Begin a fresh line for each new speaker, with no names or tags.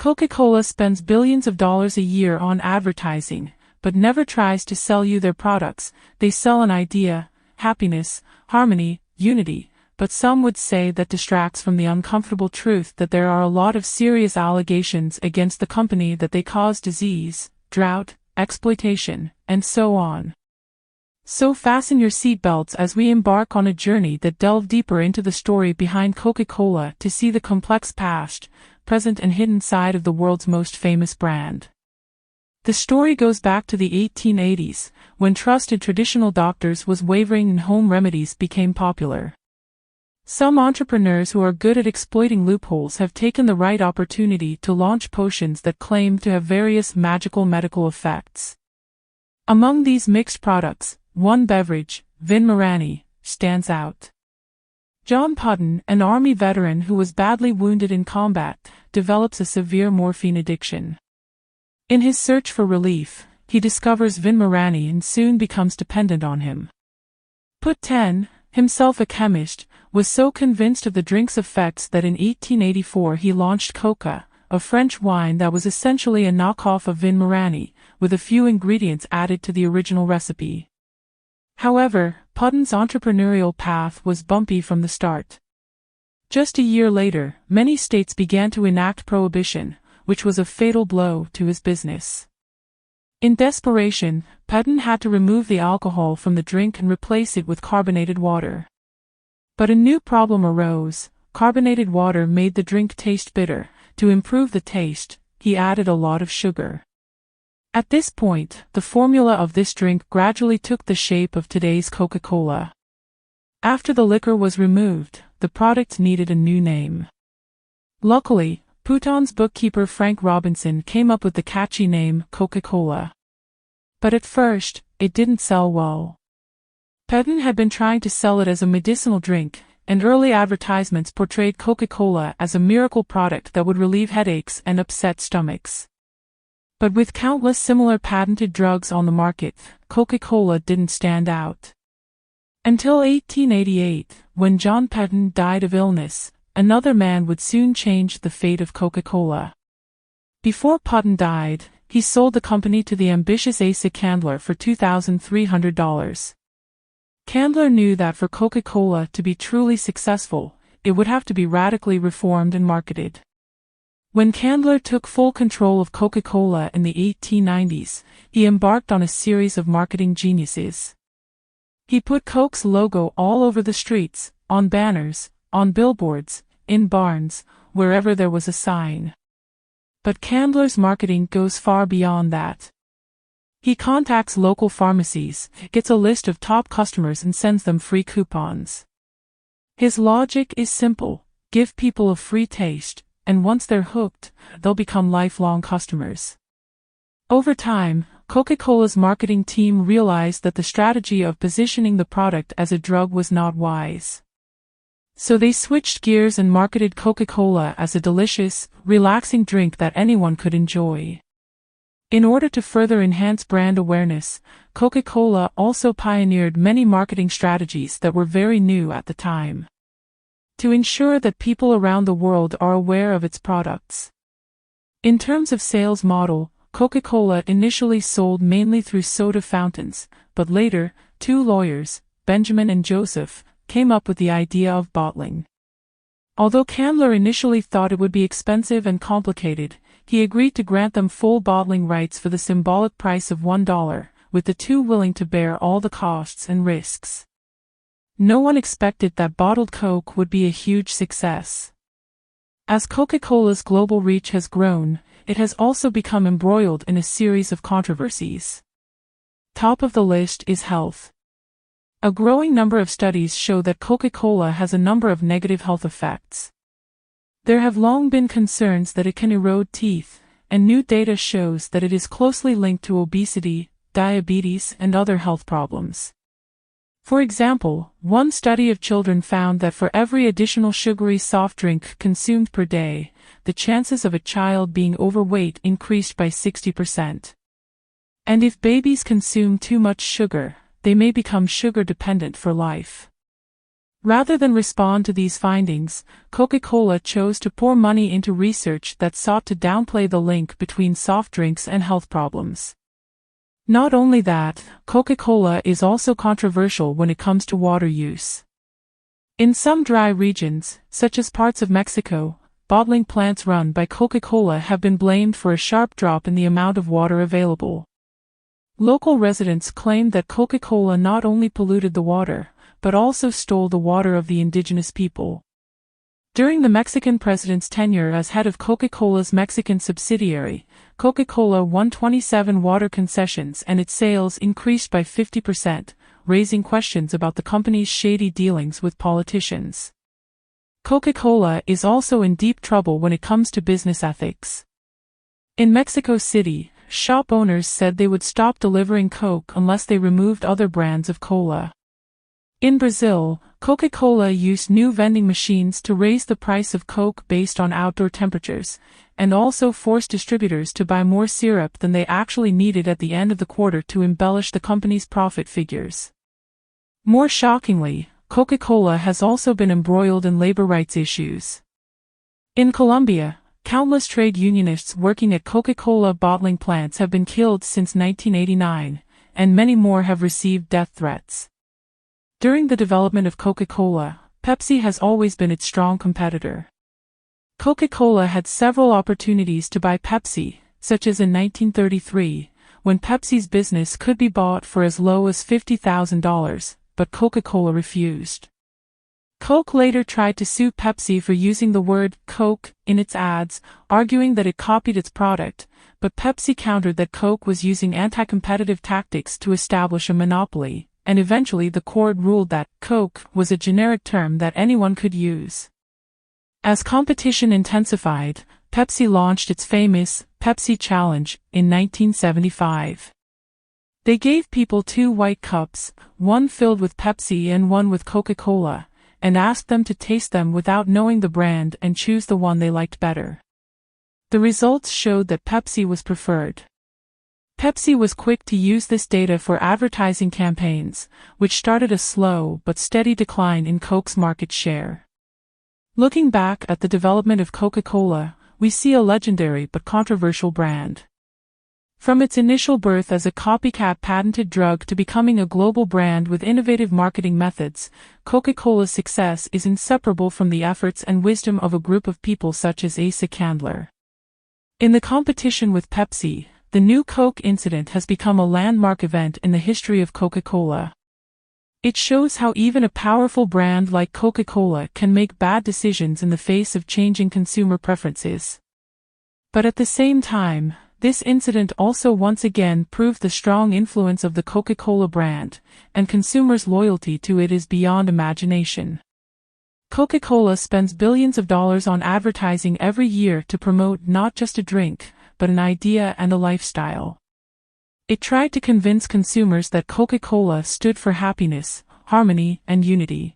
Coca-Cola spends billions of dollars a year on advertising, but never tries to sell you their products. They sell an idea, happiness, harmony, unity, but some would say that distracts from the uncomfortable truth that there are a lot of serious allegations against the company, that they cause disease, drought, exploitation, and so on. So fasten your seatbelts as we embark on a journey that delves deeper into the story behind Coca-Cola to see the complex past, present and hidden side of the world's most famous brand. The story goes back to the 1880s, when trust in traditional doctors was wavering and home remedies became popular. Some entrepreneurs who are good at exploiting loopholes have taken the right opportunity to launch potions that claim to have various magical medical effects. Among these mixed products, one beverage, Vin Marani, stands out. John Putnam, an army veteran who was badly wounded in combat, develops a severe morphine addiction. In his search for relief, he discovers Vin Marani and soon becomes dependent on him. Putnam, himself a chemist, was so convinced of the drink's effects that in 1884 he launched Coca, a French wine that was essentially a knockoff of Vin Marani, with a few ingredients added to the original recipe. However, Putnam's entrepreneurial path was bumpy from the start. Just a year later, many states began to enact prohibition, which was a fatal blow to his business. In desperation, Putnam had to remove the alcohol from the drink and replace it with carbonated water. But a new problem arose. Carbonated water made the drink taste bitter. To improve the taste, he added a lot of sugar. At this point, the formula of this drink gradually took the shape of today's Coca-Cola. After the liquor was removed, the product needed a new name. Luckily, Putnam's bookkeeper Frank Robinson came up with the catchy name Coca-Cola. But at first, it didn't sell well. Putnam had been trying to sell it as a medicinal drink, and early advertisements portrayed Coca-Cola as a miracle product that would relieve headaches and upset stomachs. But with countless similar patented drugs on the market, Coca-Cola didn't stand out. Until 1888, when John Putnam died of illness, another man would soon change the fate of Coca-Cola. Before Putnam died, he sold the company to the ambitious Asa Candler for $2,300. Candler knew that for Coca-Cola to be truly successful, it would have to be radically reformed and marketed. When Candler took full control of Coca-Cola in the 1890s, he embarked on a series of marketing geniuses. He put Coke's logo all over the streets, on banners, on billboards, in barns, wherever there was a sign. But Candler's marketing goes far beyond that. He contacts local pharmacies, gets a list of top customers and sends them free coupons. His logic is simple: give people a free taste, and once they're hooked, they'll become lifelong customers. Over time, Coca-Cola's marketing team realized that the strategy of positioning the product as a drug was not wise. So they switched gears and marketed Coca-Cola as a delicious, relaxing drink that anyone could enjoy. In order to further enhance brand awareness, Coca-Cola also pioneered many marketing strategies that were very new at the time, to ensure that people around the world are aware of its products. In terms of sales model, Coca-Cola initially sold mainly through soda fountains, but later, two lawyers, Benjamin and Joseph, came up with the idea of bottling. Although Candler initially thought it would be expensive and complicated, he agreed to grant them full bottling rights for the symbolic price of $1, with the two willing to bear all the costs and risks. No one expected that bottled Coke would be a huge success. As Coca-Cola's global reach has grown, it has also become embroiled in a series of controversies. Top of the list is health. A growing number of studies show that Coca-Cola has a number of negative health effects. There have long been concerns that it can erode teeth, and new data shows that it is closely linked to obesity, diabetes, and other health problems. For example, one study of children found that for every additional sugary soft drink consumed per day, the chances of a child being overweight increased by 60%. And if babies consume too much sugar, they may become sugar dependent for life. Rather than respond to these findings, Coca-Cola chose to pour money into research that sought to downplay the link between soft drinks and health problems. Not only that, Coca-Cola is also controversial when it comes to water use. In some dry regions, such as parts of Mexico, bottling plants run by Coca-Cola have been blamed for a sharp drop in the amount of water available. Local residents claimed that Coca-Cola not only polluted the water, but also stole the water of the indigenous people. During the Mexican president's tenure as head of Coca-Cola's Mexican subsidiary, Coca-Cola won 27 water concessions and its sales increased by 50%, raising questions about the company's shady dealings with politicians. Coca-Cola is also in deep trouble when it comes to business ethics. In Mexico City, shop owners said they would stop delivering Coke unless they removed other brands of cola. In Brazil, Coca-Cola used new vending machines to raise the price of Coke based on outdoor temperatures, and also forced distributors to buy more syrup than they actually needed at the end of the quarter to embellish the company's profit figures. More shockingly, Coca-Cola has also been embroiled in labor rights issues. In Colombia, countless trade unionists working at Coca-Cola bottling plants have been killed since 1989, and many more have received death threats. During the development of Coca-Cola, Pepsi has always been its strong competitor. Coca-Cola had several opportunities to buy Pepsi, such as in 1933, when Pepsi's business could be bought for as low as $50,000, but Coca-Cola refused. Coke later tried to sue Pepsi for using the word Coke in its ads, arguing that it copied its product, but Pepsi countered that Coke was using anti-competitive tactics to establish a monopoly, and eventually the court ruled that Coke was a generic term that anyone could use. As competition intensified, Pepsi launched its famous Pepsi Challenge in 1975. They gave people two white cups, one filled with Pepsi and one with Coca-Cola, and asked them to taste them without knowing the brand and choose the one they liked better. The results showed that Pepsi was preferred. Pepsi was quick to use this data for advertising campaigns, which started a slow but steady decline in Coke's market share. Looking back at the development of Coca-Cola, we see a legendary but controversial brand. From its initial birth as a copycat patented drug to becoming a global brand with innovative marketing methods, Coca-Cola's success is inseparable from the efforts and wisdom of a group of people such as Asa Candler. In the competition with Pepsi, the new Coke incident has become a landmark event in the history of Coca-Cola. It shows how even a powerful brand like Coca-Cola can make bad decisions in the face of changing consumer preferences. But at the same time, this incident also once again proved the strong influence of the Coca-Cola brand, and consumers' loyalty to it is beyond imagination. Coca-Cola spends billions of dollars on advertising every year to promote not just a drink, but an idea and a lifestyle. It tried to convince consumers that Coca-Cola stood for happiness, harmony, and unity.